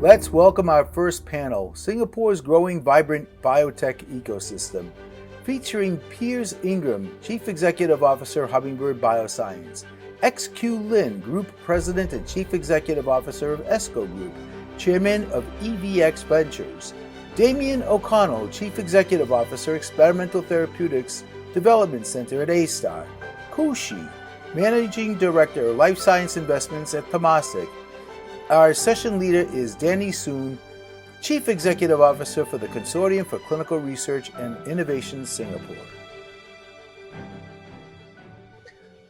Let's welcome our first panel, Singapore's growing vibrant biotech ecosystem, featuring Piers Ingram, Chief Executive Officer, Hummingbird Bioscience, XQ Lin, Group President and Chief Executive Officer of ESCO Group, Chairman of EVX Ventures, Damien O'Connell, Chief Executive Officer, Experimental Therapeutics Development Center at A-Star, Kushi, Managing Director, Life Science Investments at Temasek. Our session leader is Danny Soon, Chief Executive Officer for the Consortium for Clinical Research and Innovation Singapore.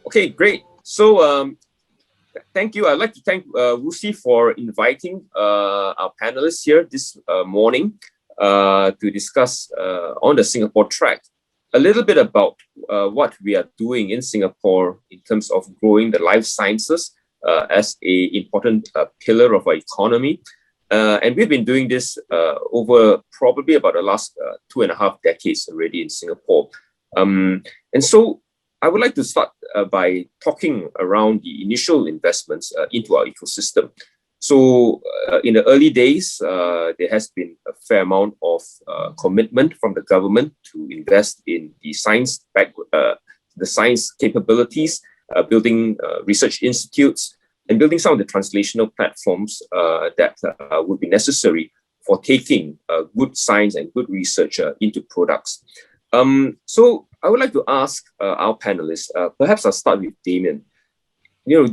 Okay, great. So thank you. I'd like to thank WuXi for inviting our panelists here this morning to discuss on the Singapore track a little bit about what we are doing in Singapore in terms of growing the life sciences as an important pillar of our economy. And we've been doing this over probably about the last 2.5 decades already in Singapore. And so I would like to start by talking around the initial investments into our ecosystem. So in the early days, there has been a fair amount of commitment from the government to invest in the science capabilities, building research institutes, and building some of the translational platforms that would be necessary for taking good science and good research into products. So I would like to ask our panelists, perhaps I'll start with Damien. Where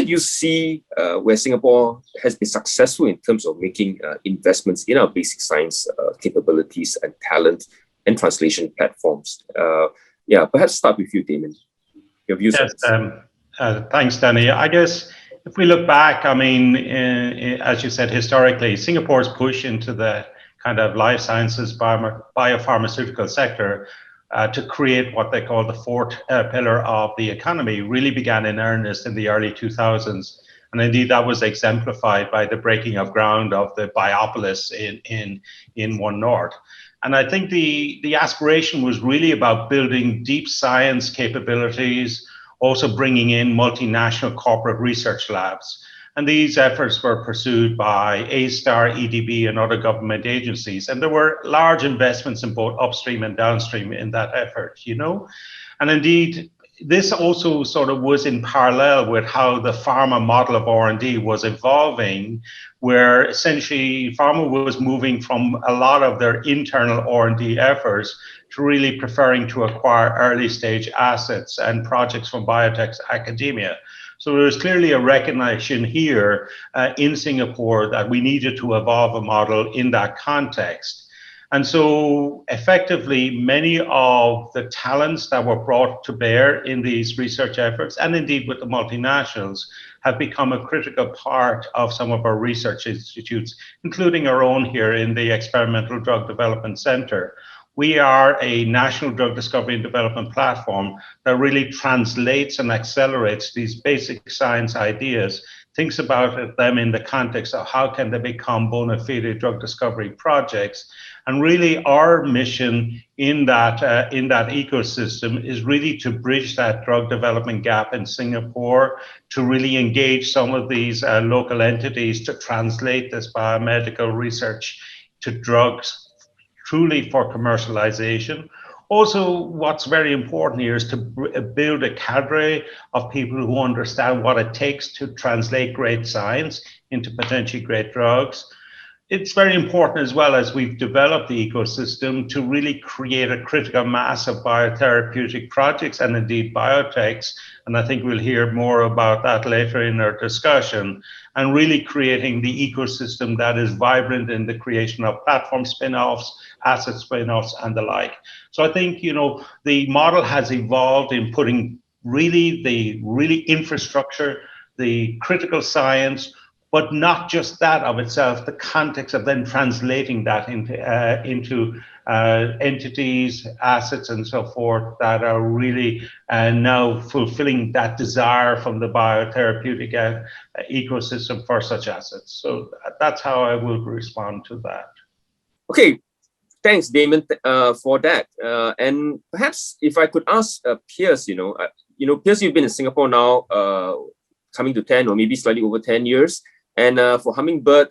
do you see where Singapore has been successful in terms of making investments in our basic science capabilities and talent and translation platforms? Perhaps start with you, Damien. Your views. Yes, thanks, Danny. I guess if we look back, I mean, as you said, historically, Singapore's push into the kind of life sciences, biopharmaceutical sector to create what they call the fourth pillar of the economy really began in earnest in the early 2000s. And indeed, that was exemplified by the breaking of ground of the Biopolis in One North. And I think the aspiration was really about building deep science capabilities, also bringing in multinational corporate research labs. And these efforts were pursued by A-Star, EDB, and other government agencies. And there were large investments in both upstream and downstream in that effort, And indeed, this also sort of was in parallel with how the pharma model of R&D was evolving, where essentially pharma was moving from a lot of their internal R&D efforts to really preferring to acquire early stage assets and projects from biotech academia. So there was clearly a recognition here in Singapore that we needed to evolve a model in that context. And so effectively, many of the talents that were brought to bear in these research efforts, and indeed with the multinationals, have become a critical part of some of our research institutes, including our own here in the Experimental Drug Development Center. We are a national drug discovery and development platform that really translates and accelerates these basic science ideas, thinks about them in the context of how can they become bona fide drug discovery projects. And really our mission in that ecosystem is really to bridge that drug development gap in Singapore, to really engage some of these local entities to translate this biomedical research to drugs truly for commercialization. Also, what's very important here is to build a cadre of people who understand what it takes to translate great science into potentially great drugs. It's very important as well, as we've developed the ecosystem, to really create a critical mass of biotherapeutic projects and indeed biotechs. And I think we'll hear more about that later in our discussion, and really creating the ecosystem that is vibrant in the creation of platform spin-offs, asset spin-offs, and the like. So I think, the model has evolved in putting the infrastructure, the critical science, but not just that of itself, the context of then translating that into entities, assets, and so forth that are really now fulfilling that desire from the biotherapeutic ecosystem for such assets. So that's how I will respond to that. Okay, thanks, Damon, for that. And perhaps if I could ask Piers, Piers, you've been in Singapore now, coming to 10 or maybe slightly over 10 years. And for Hummingbird,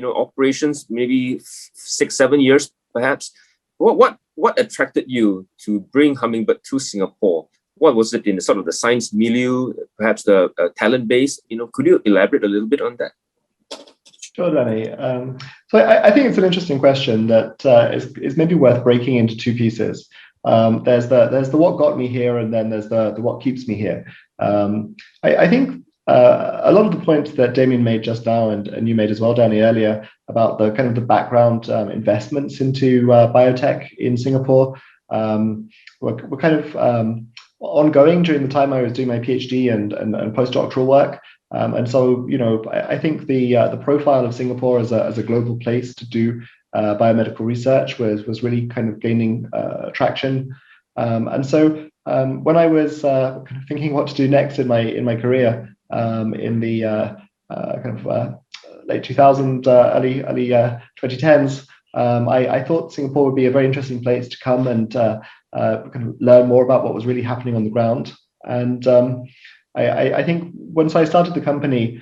operations maybe 6-7 years perhaps. What attracted you to bring Hummingbird to Singapore? What was it in the sort of the science milieu, perhaps the talent base? Could you elaborate a little bit on that? Sure, Danny. So I think it's an interesting question that is maybe worth breaking into two pieces. There's the what got me here, and then there's the what keeps me here. I think a lot of the points that Damien made just now, and you made as well, Danny, earlier, about the kind of the background investments into biotech in Singapore were kind of ongoing during the time I was doing my PhD and postdoctoral work. And so, I think the profile of Singapore as a global place to do biomedical research was really kind of gaining traction. And so when I was kind of thinking what to do next in my career in the late 2000s, early 2010s, I thought Singapore would be a very interesting place to come and kind of learn more about what was really happening on the ground. And I think once I started the company,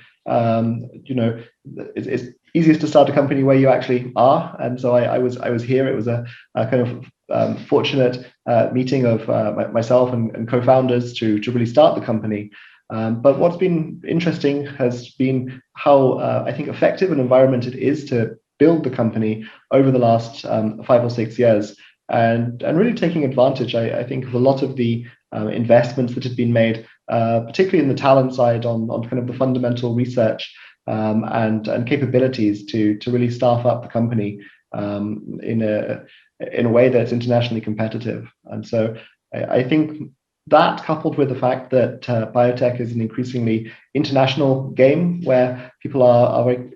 it's easiest to start a company where you actually are, and so I was here. It was a kind of fortunate meeting of myself and co-founders to really start the company. But what's been interesting has been how I think effective an environment it is to build the company over the last 5 or 6 years, and really taking advantage, I think, of a lot of the investments that have been made, particularly in the talent side on kind of the fundamental research and capabilities to really staff up the company in a way that's internationally competitive. And so I think that, coupled with the fact that biotech is an increasingly international game where people are very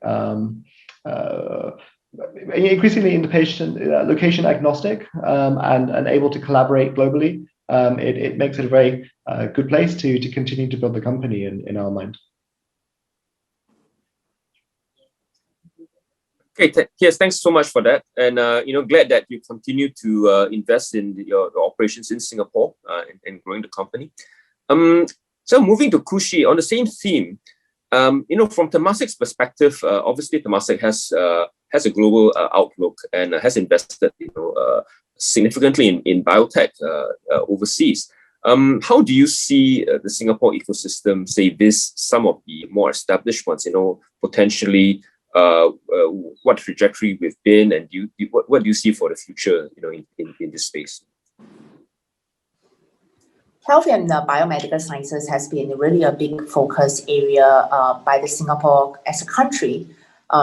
increasingly location agnostic and able to collaborate globally, it makes it a very good place to continue to build the company in our mind. Okay, yes, thanks so much for that. And glad that you continue to invest in your operations in Singapore and growing the company. So moving to Kushi on the same theme, from Temasek's perspective, obviously Temasek has a global outlook and has invested significantly in biotech overseas. How do you see the Singapore ecosystem, say some of the more established ones, potentially what trajectory we've been, and what do you see for the future, in this space? Health and biomedical sciences has been really a big focus area by the Singapore as a country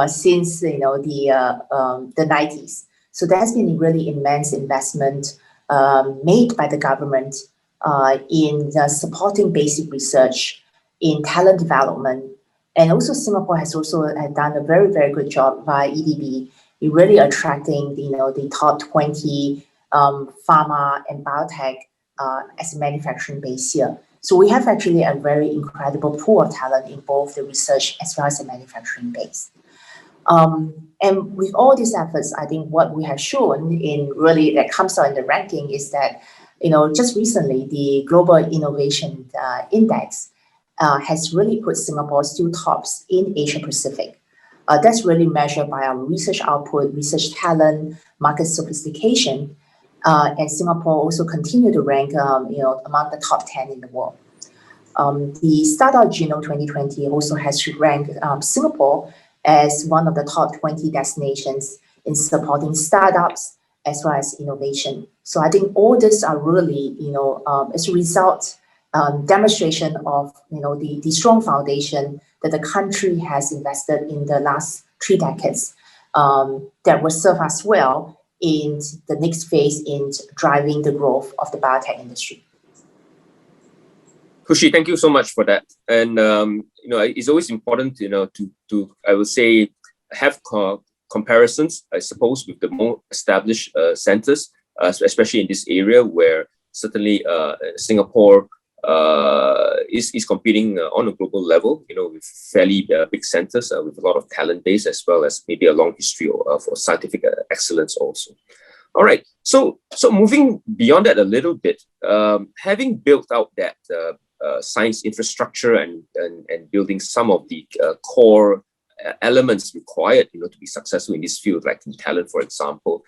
since the 90s. So there has been really immense investment made by the government in supporting basic research, in talent development, and also Singapore has done a very, very good job by EDB in really attracting the top 20 pharma and biotech as a manufacturing base here. So we have actually a very incredible pool of talent in both the research as well as the manufacturing base. And with all these efforts, I think what we have shown that comes out in the ranking is that, just recently, the Global Innovation Index has really put Singapore still tops in Asia Pacific. That's really measured by our research output, research talent, market sophistication, and Singapore also continue to rank, among the top 10 in the world. The Startup Genome 2020 also has ranked Singapore as one of the top 20 destinations in supporting startups as well as innovation. So I think all this are really, as a result, demonstration of, the strong foundation that the country has invested in the last 3 decades that will serve us well in the next phase in driving the growth of the biotech industry. Kushi, thank you so much for that. And it's always important, to I would say, have comparisons, I suppose, with the more established centers, especially in this area where certainly Singapore is competing on a global level, with fairly big centers with a lot of talent base, as well as maybe a long history for scientific excellence also. All right, so moving beyond that a little bit, having built out that science infrastructure and building some of the core elements required, to be successful in this field, like in talent, for example.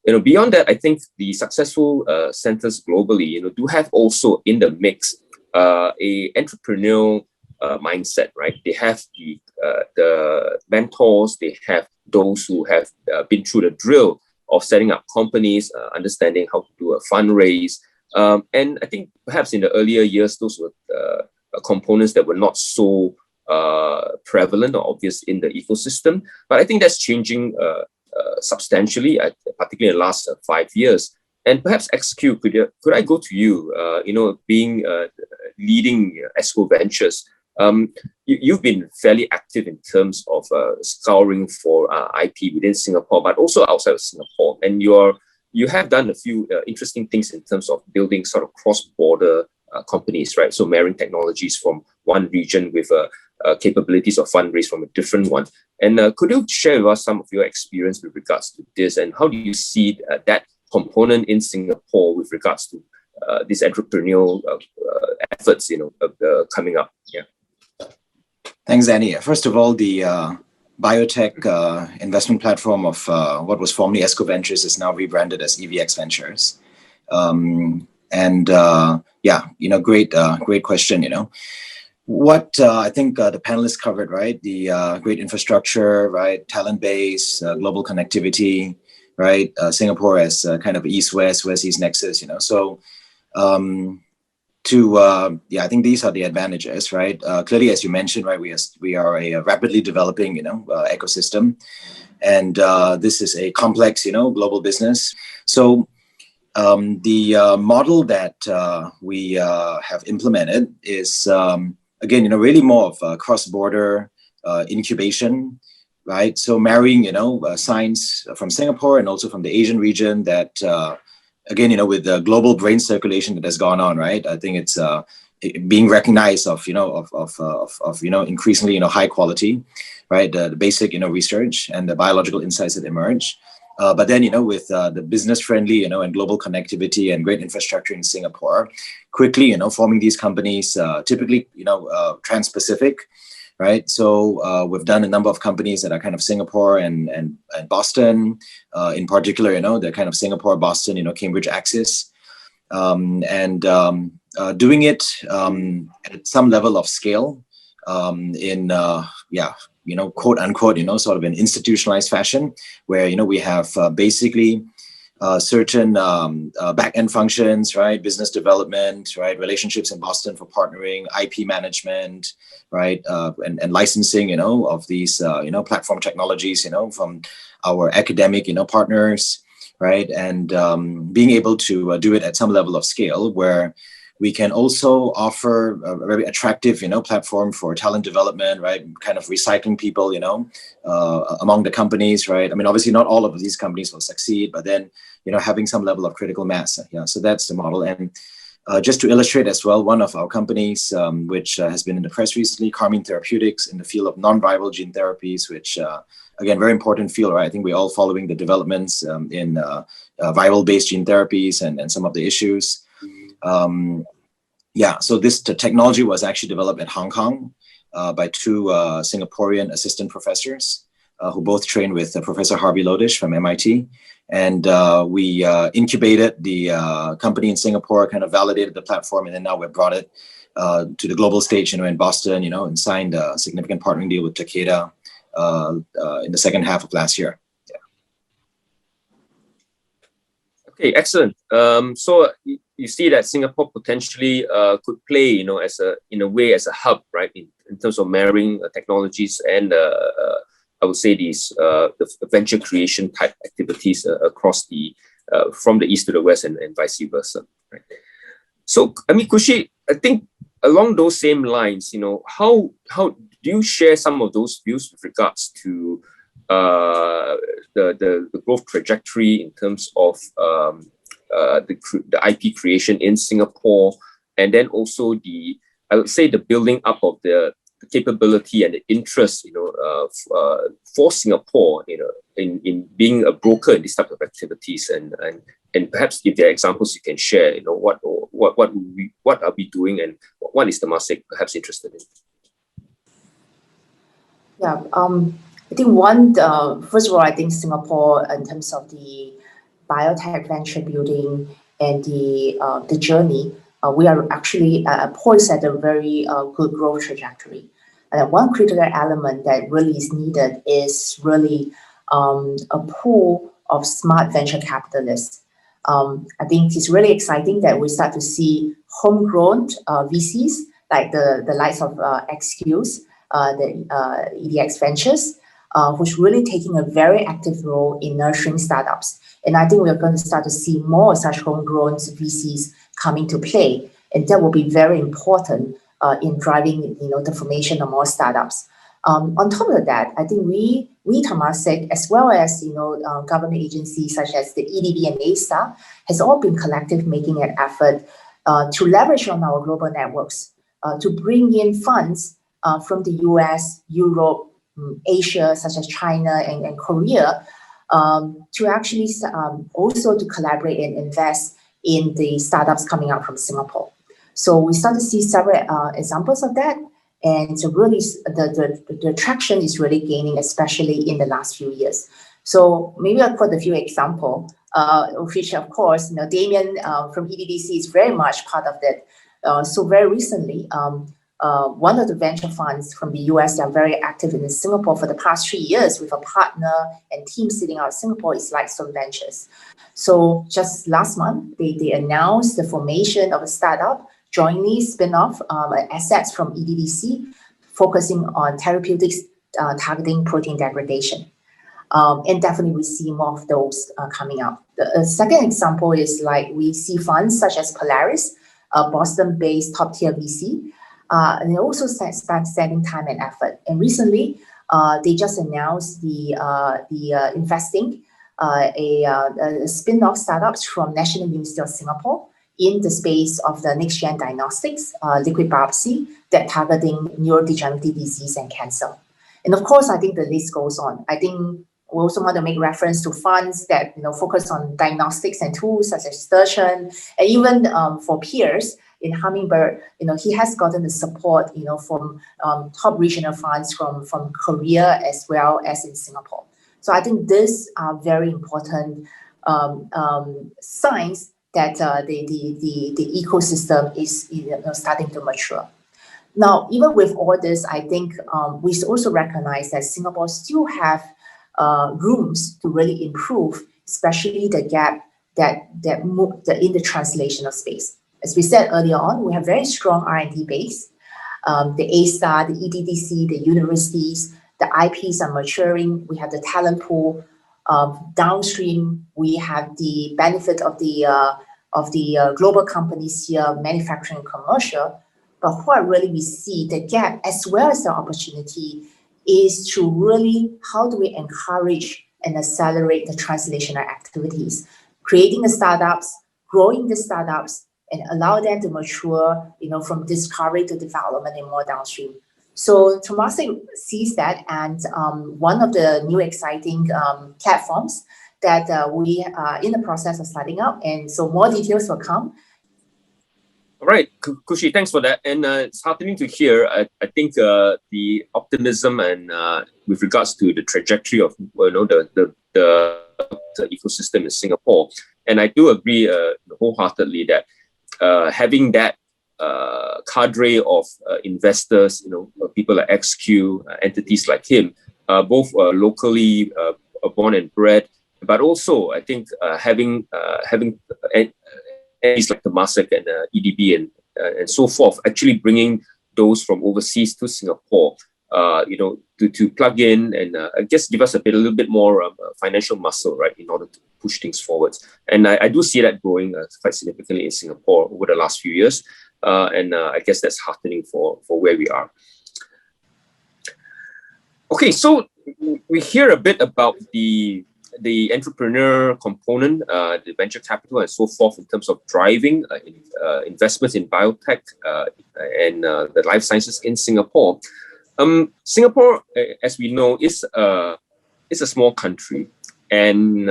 Beyond that, I think the successful centers globally, do have also in the mix a entrepreneurial mindset, right? They have the mentors, they have those who have been through the drill of setting up companies, understanding how to do a fundraise. And I think perhaps in the earlier years, those were components that were not so prevalent or obvious in the ecosystem. But I think that's changing substantially, particularly in the last 5 years. And perhaps XQ, could I go to you, being leading ESCO Ventures? You've been fairly active in terms of scouring for IP within Singapore, but also outside of Singapore. And you have done a few interesting things in terms of building sort of cross-border companies, right? So marrying technologies from one region with capabilities of fundraise from a different one. And could you share with us some of your experience with regards to this, and how do you see that component in Singapore with regards to these entrepreneurial efforts, coming up? Yeah. Thanks, Danny. First of all, the biotech investment platform of what was formerly ESCO Ventures is now rebranded as EVX Ventures. Great question. What I think the panelists covered, right? The great infrastructure, right? Talent base, global connectivity, right? Singapore as kind of East-West, West-East nexus, So I think these are the advantages, right? Clearly, as you mentioned, right, we are a rapidly developing, ecosystem, and this is a complex, global business. So the model that we have implemented is again, really more of cross-border incubation, right? So marrying, science from Singapore and also from the Asian region that. Again, with the global brain circulation that has gone on, right? I think it's being recognized of increasingly, high quality, right? The basic, research and the biological insights that emerge. But then, with the business friendly, and global connectivity and great infrastructure in Singapore, quickly, forming these companies, typically, trans-Pacific, right? So we've done a number of companies that are kind of Singapore and Boston, in particular, the kind of Singapore, Boston, Cambridge axis, and doing it at some level of scale in, quote unquote, sort of an institutionalized fashion where, we have basically certain back-end functions, right? Business development, right? Relationships in Boston for partnering, IP management, right? And licensing, of these, platform technologies, from our academic, partners, right? And being able to do it at some level of scale where we can also offer a very attractive, platform for talent development, right? Kind of recycling people, among the companies, right? I mean, obviously not all of these companies will succeed, but then, having some level of critical mass. Yeah, so that's the model. And just to illustrate as well, one of our companies, which has been in the press recently, Qiming Therapeutics, in the field of non-viral gene therapies, which, again, very important field, right? I think we're all following the developments in viral-based gene therapies and some of the issues. So this technology was actually developed at Hong Kong by two Singaporean assistant professors who both trained with Professor Harvey Lodish from MIT. And we incubated the company in Singapore, kind of validated the platform, and then now we've brought it to the global stage, in Boston, and signed a significant partnering deal with Takeda in the second half of last year. Okay, excellent. So you see that Singapore potentially could play, in a way as a hub, right, in terms of marrying technologies and I would say these the venture creation type activities across from the east to the west and vice versa, right? So I mean, Kushi, I think along those same lines, how do you share some of those views with regards to the growth trajectory in terms of the IP creation in Singapore, and then also I would say the building up of the capability and the interest, for Singapore, in being a broker in these type of activities, and perhaps if there are examples you can share, what are we doing and what is the market perhaps interested in? Yeah, I think one, first of all, I think Singapore, in terms of the biotech venture building and the journey, we are actually poised at a very good growth trajectory. And one critical element that really is needed is really a pool of smart venture capitalists. I think it's really exciting that we start to see homegrown VCs like the likes of XQs, the EDX Ventures, who's really taking a very active role in nurturing startups. And I think we're going to start to see more such homegrown VCs coming to play, and that will be very important in driving, the formation of more startups. On top of that, I think we Temasek, as well as government agencies such as the EDB and ASTA, has all been collective making an effort to leverage on our global networks to bring in funds from the US, Europe, Asia, such as China and Korea, to actually also to collaborate and invest in the startups coming out from Singapore. So we start to see several examples of that, and so really the traction is really gaining, especially in the last few years. So maybe I'll quote a few examples, which of course, Damien from EDDC is very much part of that. So very recently, one of the venture funds from the US that are very active in Singapore for the past 3 years with a partner and team sitting out of Singapore is Lightstone Ventures. So just last month, they announced the formation of a startup, jointly spin-off assets from EDDC, focusing on therapeutics targeting protein degradation. And definitely we see more of those coming out. The second example is like we see funds such as Polaris, a Boston-based top-tier VC, and they also spending time and effort. And recently, they just announced the investing a spin-off startups from National University of Singapore in the space of the next-gen diagnostics, liquid biopsy, that targeting neurodegenerative disease and cancer. And of course, I think the list goes on. I think we also want to make reference to funds that focus on diagnostics and tools such as Sturgeon, and even for peers in Hummingbird, he has gotten the support, from top regional funds from Korea as well as in Singapore. So I think these are very important signs that the ecosystem is starting to mature. Now, even with all this, I think we also recognize that Singapore still have rooms to really improve, especially the gap that moved in the translational space. As we said earlier on, we have very strong R&D base. The ASTA, the EDDC, the universities, the IPs are maturing. We have the talent pool. Downstream, we have the benefit of the global companies here, manufacturing and commercial. But what really we see the gap as well as the opportunity is to really how do we encourage and accelerate the translational activities, creating the startups, growing the startups, and allow them to mature, from discovery to development and more downstream. So Temasek sees that, and one of the new exciting platforms that we are in the process of starting up, and so more details will come. All right, Kushi, thanks for that. And it's heartening to hear. I think the optimism and with regards to the trajectory of the ecosystem in Singapore, and I do agree wholeheartedly that having that cadre of investors, people like XQ, entities like him, both locally born and bred, but also I think having entities like Temasek and EDB and so forth, actually bringing those from overseas to Singapore, to plug in and I guess give us a little bit more financial muscle, right, in order to push things forward. And I do see that growing quite significantly in Singapore over the last few years. And I guess that's heartening for where we are. Okay, so we hear a bit about the entrepreneur component, the venture capital and so forth in terms of driving investments in biotech and the life sciences in Singapore. Singapore, as we know, is a small country, and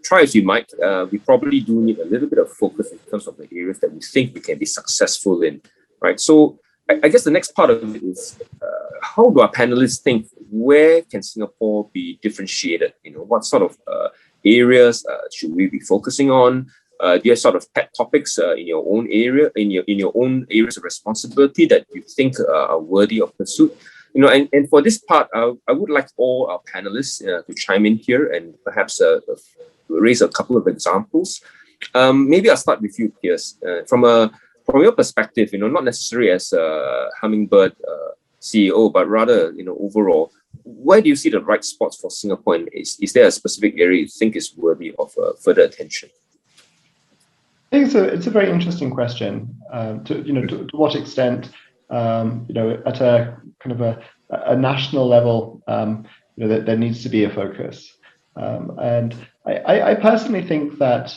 try as we might, we probably do need a little bit of focus in terms of the areas that we think we can be successful in, right? So I guess the next part of it is how do our panelists think where can Singapore be differentiated? What sort of areas should we be focusing on? Do you have sort of pet topics in your own area, in your own areas of responsibility that you think are worthy of pursuit? And for this part, I would like all our panelists to chime in here and perhaps raise a couple of examples. Maybe I'll start with you, Piers. From your perspective, not necessarily as a Hummingbird CEO, but rather, overall, where do you see the right spots for Singapore? And is there a specific area you think is worthy of further attention? I think it's a very interesting question. To what extent, at a kind of a national level, there needs to be a focus. And I personally think that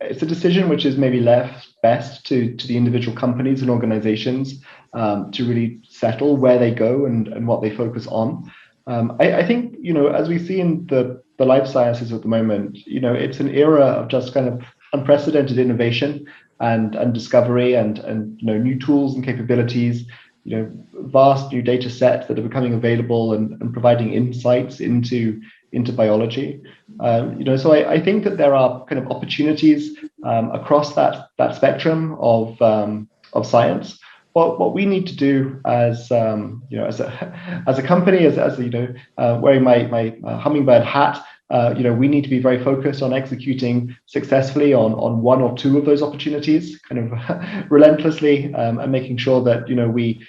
it's a decision which is maybe left best to the individual companies and organizations to really settle where they go and what they focus on. I think, as we see in the life sciences at the moment, it's an era of just kind of unprecedented innovation and discovery and new tools and capabilities, vast new data sets that are becoming available and providing insights into biology. So I think that there are kind of opportunities across that spectrum of science. What we need to do as a company, wearing my Hummingbird hat, we need to be very focused on executing successfully on one or two of those opportunities, kind of relentlessly, and making sure that we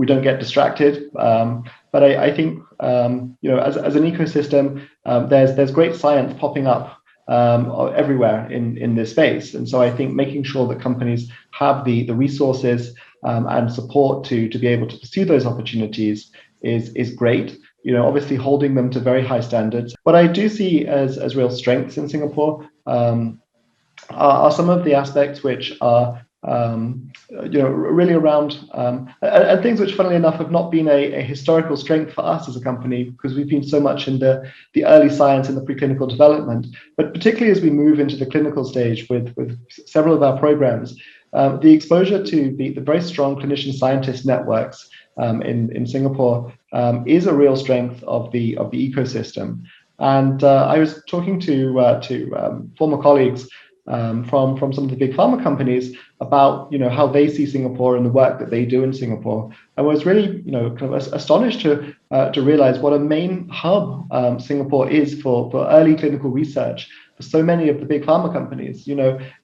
don't get distracted. But I think as an ecosystem, there's great science popping up everywhere in this space, and so I think making sure that companies have the resources and support to be able to pursue those opportunities is great. Obviously holding them to very high standards. What I do see as real strengths in Singapore are some of the aspects which are really around and things which, funnily enough, have not been a historical strength for us as a company, because we've been so much in the early science and the preclinical development. But particularly as we move into the clinical stage with several of our programs, the exposure to the very strong clinician scientist networks in Singapore is a real strength of the ecosystem. And I was talking to former colleagues from some of the big pharma companies about how they see Singapore and the work that they do in Singapore. I was really kind of astonished to realize what a main hub Singapore is for early clinical research for so many of the big pharma companies.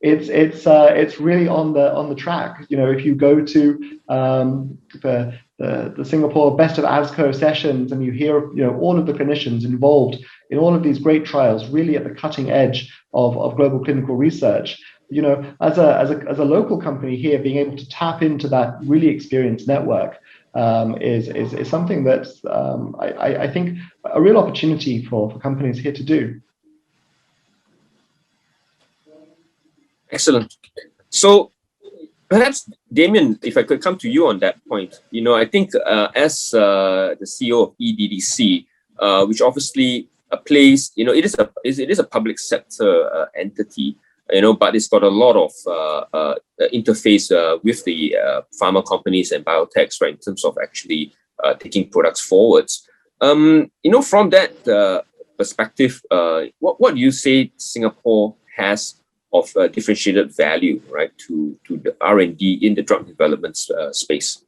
It's really on the track. If you go to the Singapore Best of ASCO sessions and you hear all of the clinicians involved in all of these great trials, really at the cutting edge of global clinical research, as a local company here, being able to tap into that really experienced network is something that's I think a real opportunity for companies here to do. Excellent. So perhaps, Damien, if I could come to you on that point, I think as the CEO of EDDC, which obviously plays, it is a public sector entity, but it's got a lot of interface with the pharma companies and biotechs, right, in terms of actually taking products forwards. From that perspective, what do you say Singapore has of differentiated value, right, to the R&D in the drug development space?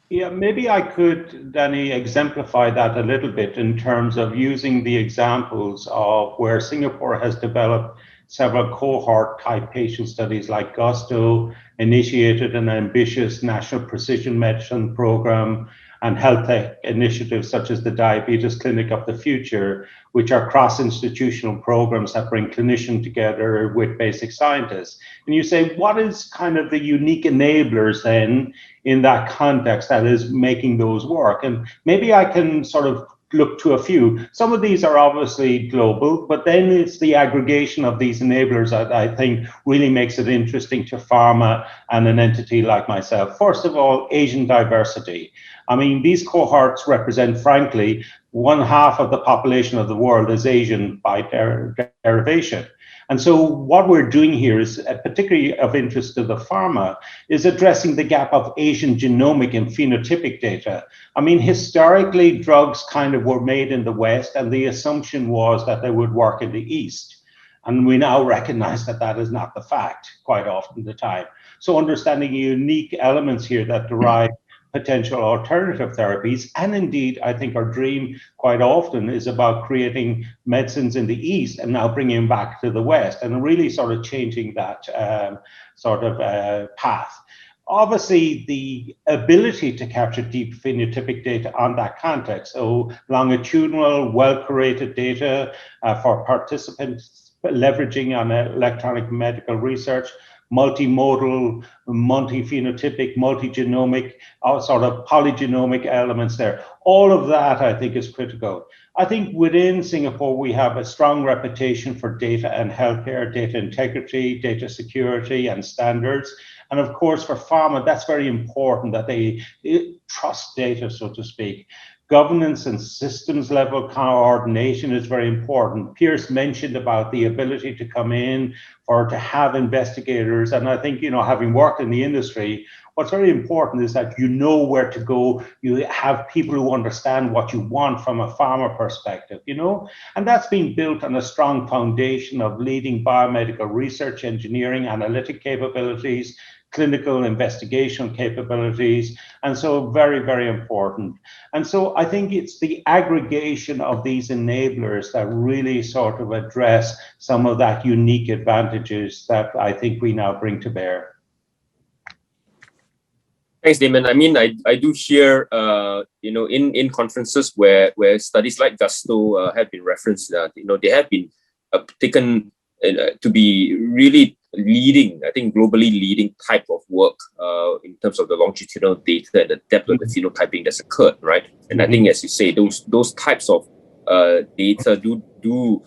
Yeah, maybe I could, Danny, exemplify that a little bit in terms of using the examples of where Singapore has developed several cohort-type patient studies, like Gusto initiated an ambitious national precision medicine program, and health tech initiatives such as the Diabetes Clinic of the Future, which are cross-institutional programs that bring clinicians together with basic scientists. And you say, what is kind of the unique enablers then in that context that is making those work? And maybe I can sort of look to a few. Some of these are obviously global, but then it's the aggregation of these enablers that I think really makes it interesting to pharma and an entity like myself. First of all, Asian diversity. I mean, these cohorts represent, frankly, 1/2 of the population of the world is Asian by derivation. And so what we're doing here is particularly of interest to the pharma is addressing the gap of Asian genomic and phenotypic data. I mean, historically, drugs kind of were made in the West, and the assumption was that they would work in the East. And we now recognize that that is not the fact quite often the time. So understanding unique elements here that derive potential alternative therapies. And indeed, I think our dream quite often is about creating medicines in the East and now bringing them back to the West and really sort of changing that path. Obviously, the ability to capture deep phenotypic data on that context, so longitudinal, well-curated data for participants leveraging on electronic medical research, multimodal, multi-phenotypic, multi-genomic, sort of polygenomic elements there. All of that, I think, is critical. I think within Singapore, we have a strong reputation for data and healthcare, data integrity, data security, and standards. And of course, for pharma, that's very important that they trust data, so to speak. Governance and systems level coordination is very important. Pierce mentioned about the ability to come in or to have investigators. And I think, you know, having worked in the industry, what's very important is that you know where to go. You have people who understand what you want from a pharma perspective, you know, and that's been built on a strong foundation of leading biomedical research, engineering, analytic capabilities, clinical investigation capabilities, and so very, very important. And so I think it's the aggregation of these enablers that really sort of address some of that unique advantages that I think we now bring to bear. Thanks, Damon. I mean, I do hear, you know, in conferences where studies like Gusto have been referenced, that, you know, they have been taken to be really leading, I think globally leading type of work in terms of the longitudinal data and the depth of the phenotyping that's occurred, right? And I think, as you say, those types of data do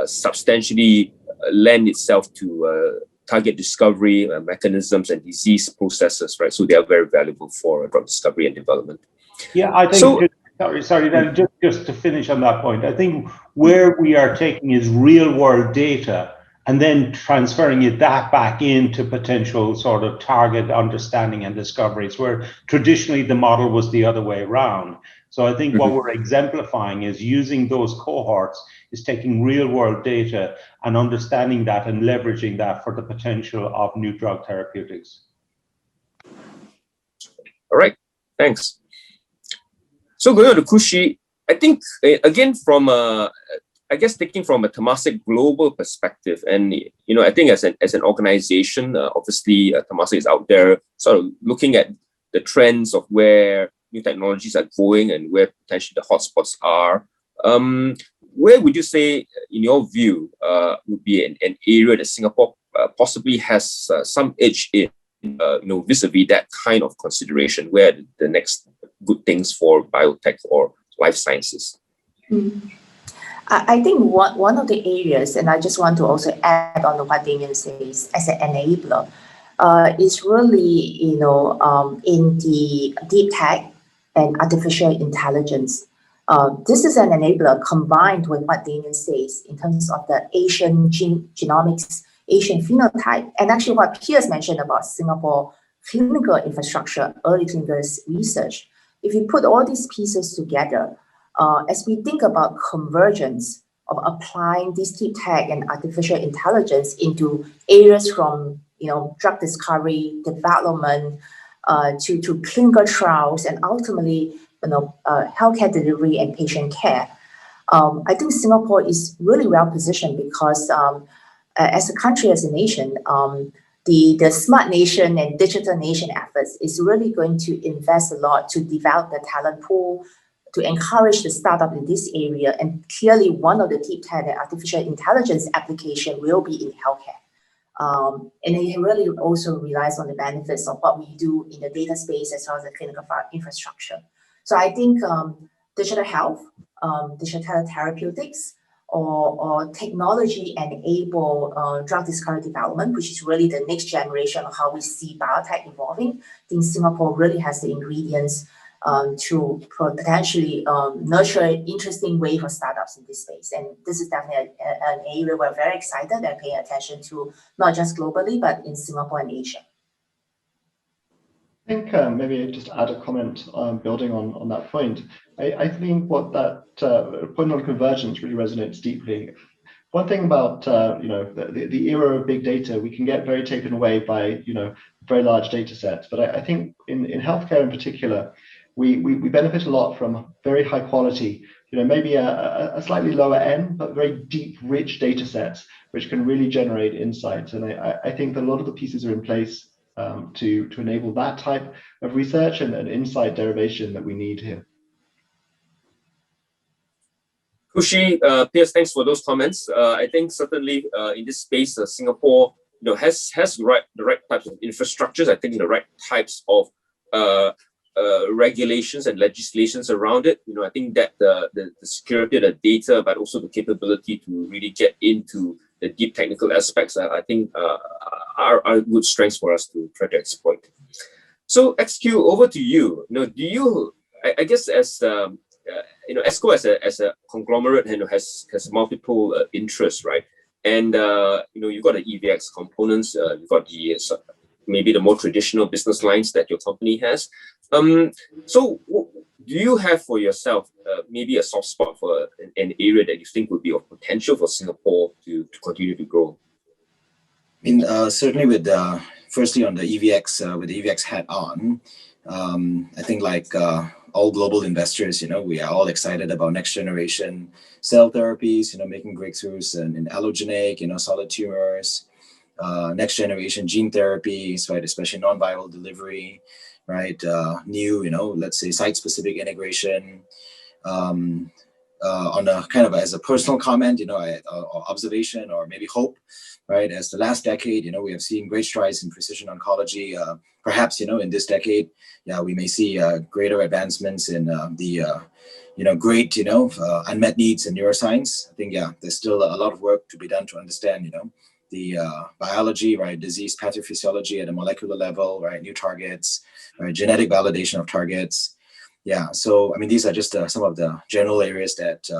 substantially lend itself to target discovery mechanisms and disease processes, right? So they are very valuable for drug discovery and development. Yeah, I think. So, sorry, then just to finish on that point, I think where we are taking is real world data and then transferring that back into potential sort of target understanding and discoveries, where traditionally the model was the other way around. So I think what we're exemplifying is using those cohorts, is taking real world data and understanding that and leveraging that for the potential of new drug therapeutics. All right, thanks. So going on to Kushi, I think, again, from I guess taking from a Temasek global perspective, and, you know, I think as an organization, obviously Temasek is out there sort of looking at the trends of where new technologies are going and where potentially the hotspots are. Where would you say, in your view, would be an area that Singapore possibly has some edge in, you know, vis-a-vis that kind of consideration, where the next good things for biotech or life sciences? I think one of the areas, and I just want to also add on to what Damien says as an enabler, is really, you know, in the deep tech and artificial intelligence. This is an enabler combined with what Damien says in terms of the Asian genomics, Asian phenotype, and actually what Piers mentioned about Singapore clinical infrastructure, early clinical research. If you put all these pieces together, as we think about convergence of applying this deep tech and artificial intelligence into areas from, you know, drug discovery, development, to clinical trials, and ultimately, you know, healthcare delivery and patient care, I think Singapore is really well positioned because as a country, as a nation, the smart nation and digital nation efforts is really going to invest a lot to develop the talent pool, to encourage the startup in this area. And clearly one of the deep tech and artificial intelligence application will be in healthcare. And it really also relies on the benefits of what we do in the data space as well as the clinical infrastructure. So I think digital health, digital therapeutics or technology-enabled drug discovery development, which is really the next generation of how we see biotech evolving. I think Singapore really has the ingredients to potentially nurture an interesting wave of startups in this space. And this is definitely an area we're very excited and paying attention to, not just globally, but in Singapore and Asia. I think maybe just add a comment building on that point. I think what that point on convergence really resonates deeply. One thing about the era of big data, we can get very taken away by very large data sets. But I think in healthcare in particular, we benefit a lot from very high quality, maybe a slightly lower end, but very deep, rich data sets, which can really generate insights. And I think that a lot of the pieces are in place to enable that type of research and insight derivation that we need here. Kushi, Piers, thanks for those comments. I think certainly in this space, Singapore has the right types of infrastructures. I think the right types of regulations and legislations around it. I think that the security of the data, but also the capability to really get into the deep technical aspects, I think are good strengths for us to try to exploit. So XQ, over to you. Do you? I guess as ESCO as a conglomerate has multiple interests, right? And you've got the EVX components, you've got the maybe the more traditional business lines that your company has. So do you have for yourself maybe a soft spot for an area that you think would be of potential for Singapore to continue to grow? I mean, certainly with firstly on the EVX, with the EVX hat on, I think like all global investors, we are all excited about next generation cell therapies, making breakthroughs in allogeneic, solid tumors, next generation gene therapies, right, especially non-viral delivery, right, new, let's say site-specific integration. On a kind of as a personal comment, or observation or maybe hope, right? As the last decade, we have seen great strides in precision oncology. Perhaps, in this decade, we may see greater advancements in the, great, unmet needs in neuroscience. I think, there's still a lot of work to be done to understand, the biology, right, disease pathophysiology at a molecular level, right, new targets, right, genetic validation of targets. Yeah, so I mean, these are just some of the general areas that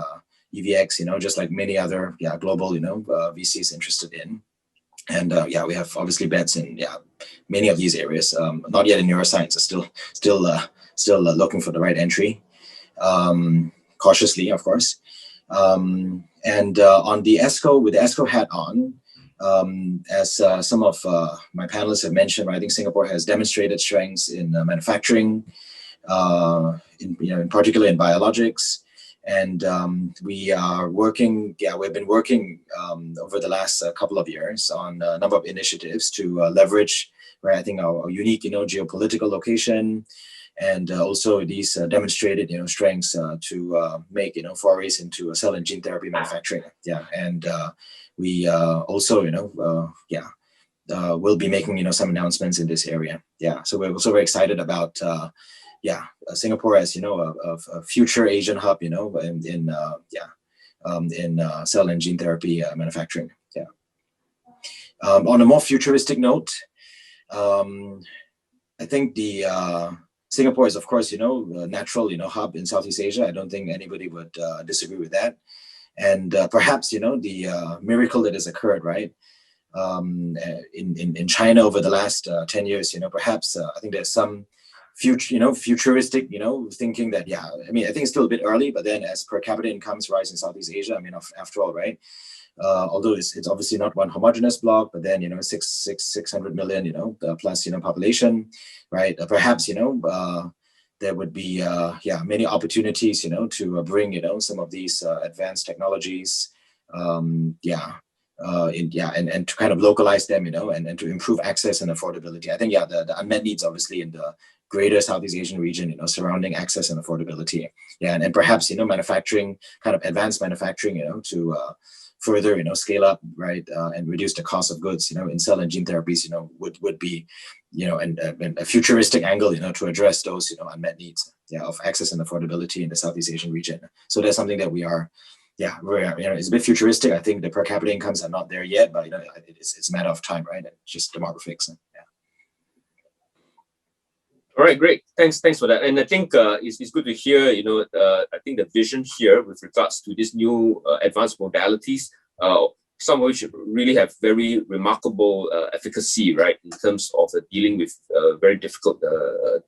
EVX, just like many other global VCs interested in, and we have obviously bets in many of these areas. Not yet in neuroscience, still looking for the right entry, cautiously, of course. And on the ESCO, with the ESCO hat on, as some of my panelists have mentioned, right, I think Singapore has demonstrated strengths in manufacturing. In particular in biologics, and we are working. We've been working over the last couple of years on a number of initiatives to leverage, right, I think our unique, geopolitical location, and also these demonstrated, strengths to make, forays into cell and gene therapy manufacturing. And we also, we'll be making, some announcements in this area. So we're also very excited about. Singapore as a future Asian hub, in cell and gene therapy manufacturing. On a more futuristic note, I think the Singapore is, of course, a natural, hub in Southeast Asia. I don't think anybody would disagree with that. And perhaps, the miracle that has occurred, right, in China over the last 10 years, perhaps I think there's some futuristic, thinking that, I mean, I think it's still a bit early, but then as per capita incomes rise in Southeast Asia, I mean, after all, right, although it's obviously not one homogeneous block, but then, 600 million, plus, population, right, perhaps, there would be, many opportunities, to bring, some of these advanced technologies, and to kind of localize them, and to improve access and affordability. I think, the unmet needs, obviously, in the greater Southeast Asian region, surrounding access and affordability. And perhaps, manufacturing, kind of advanced manufacturing, to further, scale up, right, and reduce the cost of goods, in cell and gene therapies, would be, and a futuristic angle, to address those, unmet needs, of access and affordability in the Southeast Asian region. So that's something that we are, it's a bit futuristic. I think the per capita incomes are not there yet, but it's a matter of time, right? And just demographics. All right, great. Thanks for that. And I think it's good to hear, I think the vision here with regards to these new advanced modalities, some of which really have very remarkable efficacy, right, in terms of dealing with very difficult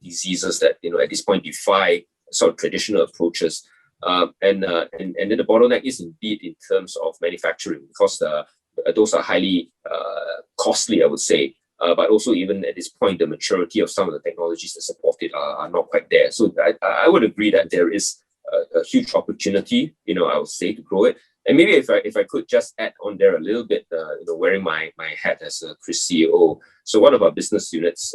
diseases that, at this point defy sort of traditional approaches. And then the bottleneck is indeed in terms of manufacturing, because those are highly costly, I would say. But also, even at this point, the maturity of some of the technologies that support it are not quite there. So I would agree that there is a huge opportunity, I would say, to grow it. And maybe if I could just add on there a little bit, wearing my hat as a CRIS CEO. So one of our business units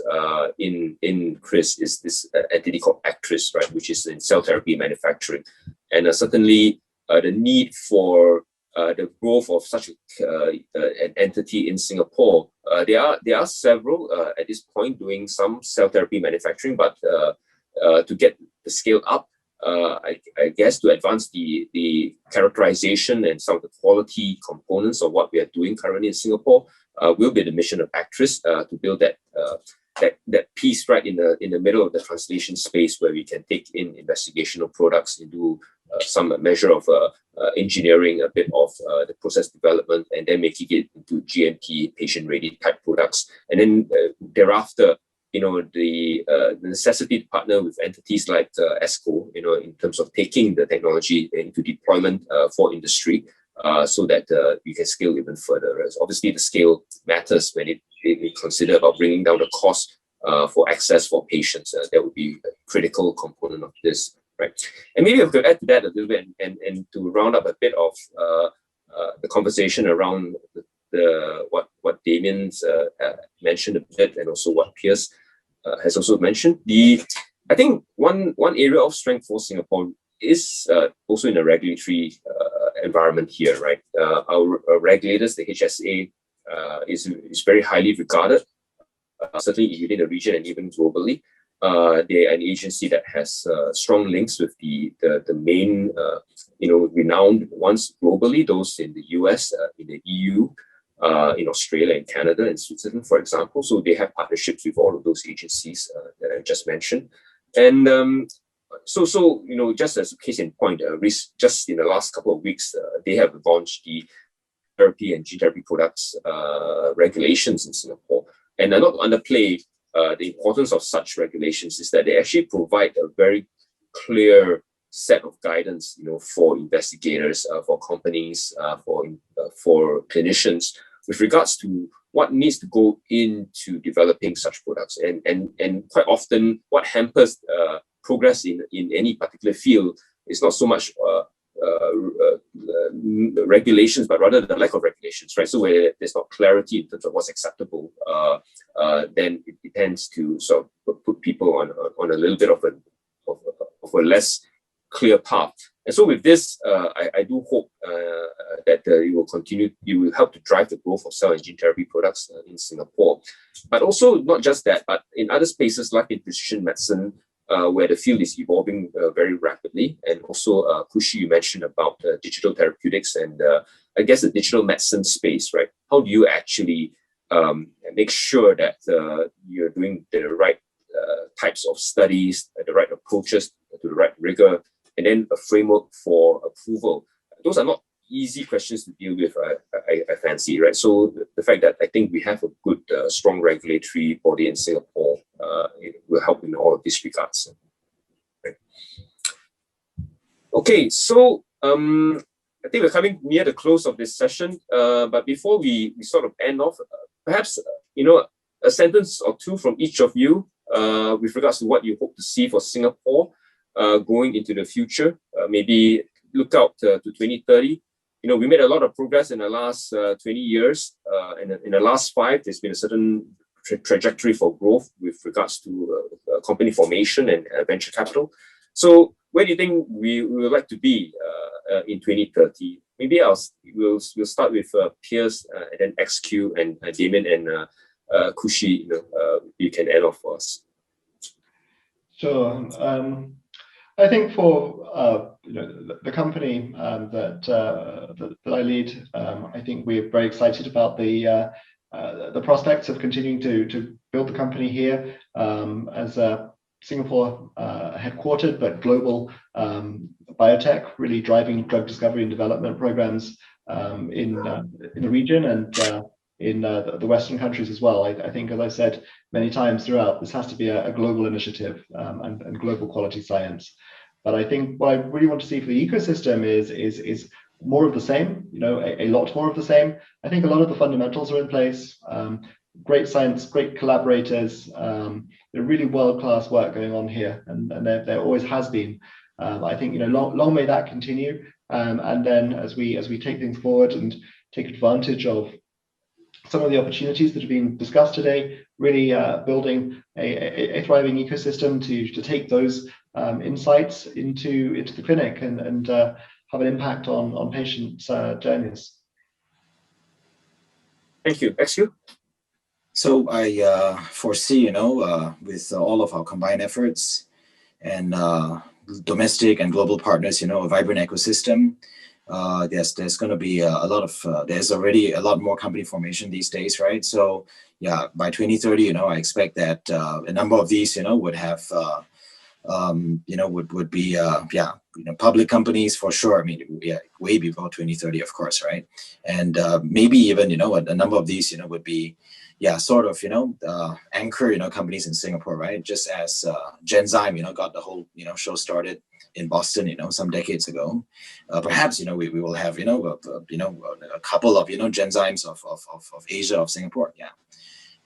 in CRIS is this entity called Actris, right, which is in cell therapy manufacturing. And certainly the need for the growth of such an entity in Singapore. There are several at this point doing some cell therapy manufacturing, but to get the scale up, I guess to advance the characterization and some of the quality components of what we are doing currently in Singapore will be the mission of Actris to build that piece right in the middle of the translation space, where we can take in investigational products and do some measure of engineering, a bit of the process development, and then making it into GMP patient-ready type products. And then thereafter, the necessity to partner with entities like ESCO, in terms of taking the technology into deployment for industry, so that we can scale even further. Obviously, the scale matters when we consider about bringing down the cost for access for patients. That would be a critical component of this, right? And maybe I could add to that a little bit, and to round up a bit of the conversation around what Damien's mentioned a bit, and also what Piers has also mentioned. I think one area of strength for Singapore is also in the regulatory environment here, right? Our regulators, the HSA, is very highly regarded, certainly within the region and even globally. They are an agency that has strong links with the main, renowned ones globally, those in the US, in the EU, in Australia and Canada and Switzerland, for example. So they have partnerships with all of those agencies that I just mentioned. And so just as a case in point, just in the last couple of weeks, they have launched the therapy and gene therapy products regulations in Singapore. And I not underplay the importance of such regulations is that they actually provide a very clear set of guidance, for investigators, for companies, for clinicians, with regards to what needs to go into developing such products. And quite often, what hampers progress in any particular field is not so much regulations, but rather the lack of regulations, right? So where there's not clarity in terms of what's acceptable, then it tends to sort of put people on a little bit of a less clear path. And so with this, I do hope that you will help to drive the growth of cell and gene therapy products in Singapore. But also not just that, but in other spaces like in precision medicine, where the field is evolving very rapidly. And also, Kushi, you mentioned about digital therapeutics and I guess the digital medicine space, right? How do you actually make sure that you're doing the right types of studies, the right approaches to the right rigor, and then a framework for approval? Those are not easy questions to deal with, I fancy, right? So the fact that I think we have a good, strong regulatory body in Singapore it will help in all of these regards. Right. Okay, so I think we're coming near the close of this session, but before we sort of end off, perhaps, a sentence or two from each of you with regards to what you hope to see for Singapore going into the future. Maybe look out to 2030. We made a lot of progress in the last 20 years, and in the last 5, there's been a certain trajectory for growth with regards to company formation and venture capital. So where do you think we would like to be in 2030? we'll start with Piers and then XQ and Damien and Kushi. You can add off for us. Sure. I think for the company that I lead, I think we're very excited about the prospects of continuing to build the company here as a Singapore headquartered but global biotech, really driving drug discovery and development programs in the region and in the Western countries as well. I think, as I said many times throughout, this has to be a global initiative and global quality science. But I think what I really want to see for the ecosystem is more of the same, a lot more of the same. I think a lot of the fundamentals are in place. Great science, great collaborators, really world-class work going on here, and there always has been. I think long may that continue, and then as we take things forward and take advantage of some of the opportunities that have been discussed today, really building a thriving ecosystem to take those insights into the clinic and have an impact on patients' journeys. Thank you. XQ? So I foresee, with all of our combined efforts and domestic and global partners, a vibrant ecosystem. There's going to be a lot of, there's already a lot more company formation these days, right? So yeah, by 2030, I expect that a number of these, would have, would be, public companies for sure. I mean, way before 2030, of course, right? And maybe even, a number of these, would be, sort of, anchor, companies in Singapore, right? Just as Genzyme, got the whole, show started in Boston, some decades ago. Perhaps, we will have, a couple of, Genzymes of Asia, of Singapore,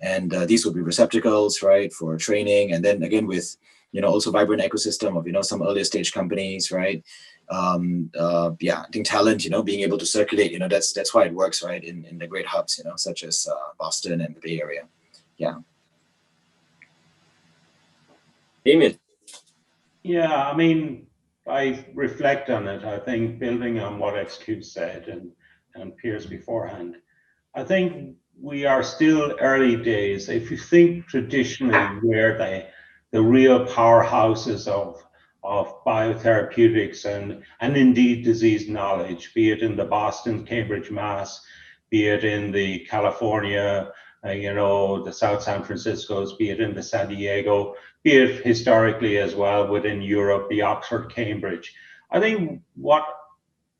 And these would be receptacles, right, for training. And then again, with, also vibrant ecosystem of, some earlier stage companies, right? I think talent, being able to circulate, that's why it works, right, in the great hubs, such as Boston and the Bay Area. Damien. Yeah, I mean, I reflect on it. I think building on what XQ said and Piers beforehand, I think we are still early days. If you think traditionally where the real powerhouses of biotherapeutics and indeed disease knowledge, be it in the Boston, Cambridge, Mass, be it in the California, the South San Franciscos, be it in the San Diego, be it historically as well within Europe, the Oxford, Cambridge. I think what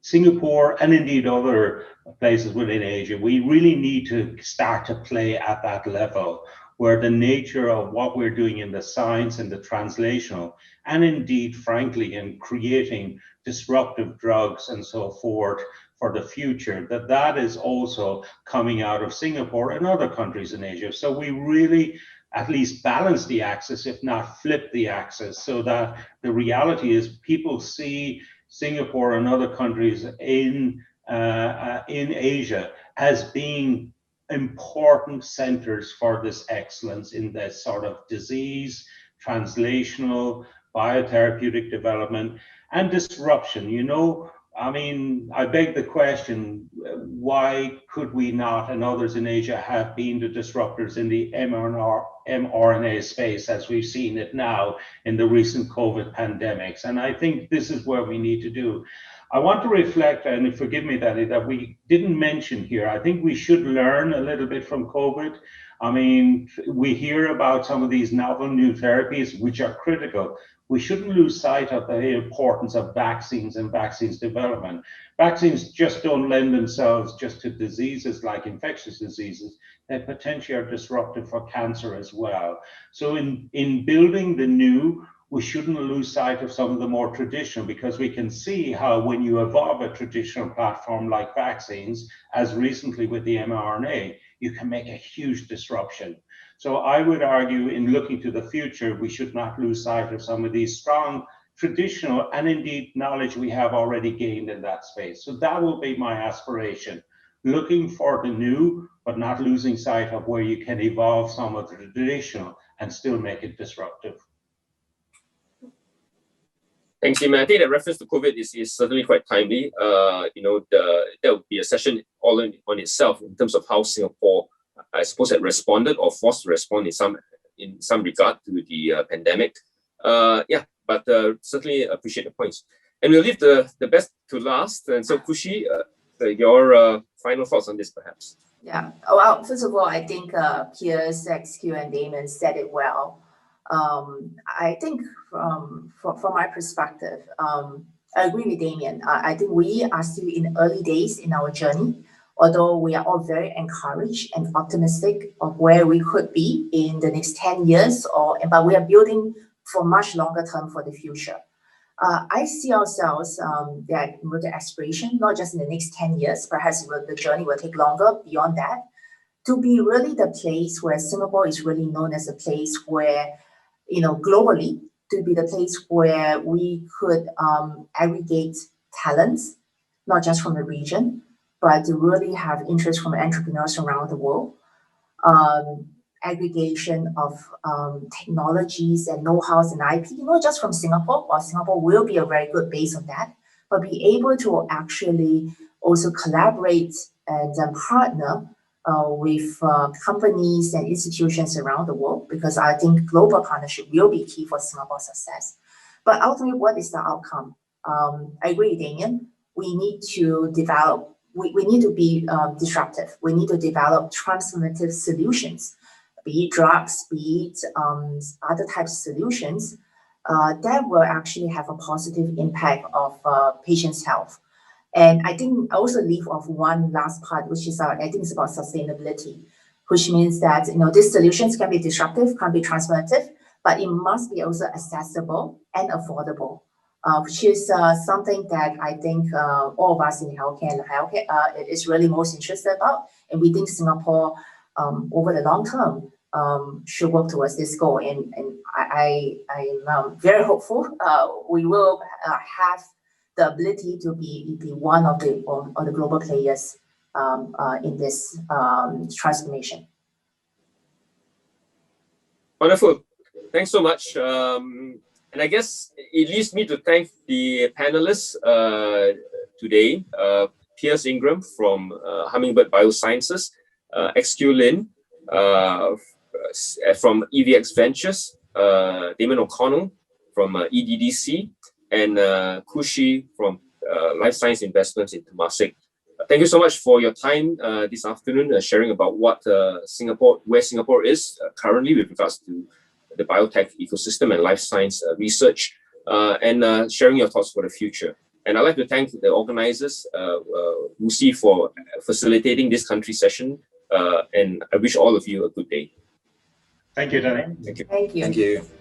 Singapore and indeed other places within Asia, we really need to start to play at that level where the nature of what we're doing in the science and the translational, and indeed, frankly, in creating disruptive drugs and so forth for the future, that is also coming out of Singapore and other countries in Asia. So we really at least balance the axis, if not flip the axis, so that the reality is people see Singapore and other countries in Asia as being important centers for this excellence in this sort of disease, translational, biotherapeutic development, and disruption. I mean, I beg the question, why could we not, and others in Asia have been the disruptors in the mRNA space as we've seen it now in the recent COVID pandemics? And I think this is where we need to do. I want to reflect, and forgive me, Danny, that we didn't mention here. I think we should learn a little bit from COVID. I mean, we hear about some of these novel new therapies, which are critical. We shouldn't lose sight of the importance of vaccines and vaccines development. Vaccines just don't lend themselves just to diseases like infectious diseases. They potentially are disruptive for cancer as well. So in building the new, we shouldn't lose sight of some of the more traditional, because we can see how when you evolve a traditional platform like vaccines, as recently with the mRNA, you can make a huge disruption. So I would argue, in looking to the future, we should not lose sight of some of these strong traditional and indeed knowledge we have already gained in that space. So that will be my aspiration, looking for the new, but not losing sight of where you can evolve some of the traditional and still make it disruptive. Thanks, Qiming. I think that reference to COVID is certainly quite timely. That would be a session all on itself in terms of how Singapore, I suppose, had responded or forced to respond in some regard to the pandemic. But certainly appreciate the points. And we'll leave the best to last. And so, Kushi, your final thoughts on this, perhaps. Yeah. Well, first of all, I think Piers, XQ, and Damon said it well. I think from my perspective, I agree with Damien. I think we are still in early days in our journey, although we are all very encouraged and optimistic of where we could be in the next 10 years, but we are building for much longer term for the future. I see ourselves that with the aspiration, not just in the next 10 years, perhaps the journey will take longer beyond that, to be really the place where Singapore is really known as a place where, globally, to be the place where we could aggregate talents, not just from the region, but to really have interest from entrepreneurs around the world. Aggregation of technologies and know-hows and IP, not just from Singapore, while Singapore will be a very good base of that, but be able to actually also collaborate and partner with companies and institutions around the world, because I think global partnership will be key for Singapore's success. But ultimately, what is the outcome? I agree with Damien. We need to develop, we need to be disruptive. We need to develop transformative solutions, be it drugs, be it other types of solutions that will actually have a positive impact of patients' health. And I think I also leave off one last part, which is I think it's about sustainability, which means that these solutions can be disruptive, can be transformative, but it must be also accessible and affordable, which is something that I think all of us in healthcare is really most interested about. And we think Singapore, over the long term, should work towards this goal. And I am very hopeful we will have the ability to be one of the global players in this transformation. Wonderful. Thanks so much. And I guess it leaves me to thank the panelists today, Piers Ingram from Hummingbird Biosciences, XQ Lin from EVX Ventures, Damon O'Connell from EDDC, and Kushi from Life Science Investments in Temasek. Thank you so much for your time this afternoon, sharing about where Singapore is currently with regards to the biotech ecosystem and life science research, and sharing your thoughts for the future. And I'd like to thank the organizers, WuXi, for facilitating this country session, and I wish all of you a good day. Thank you, Danny. Thank you. Thank you. Thank you.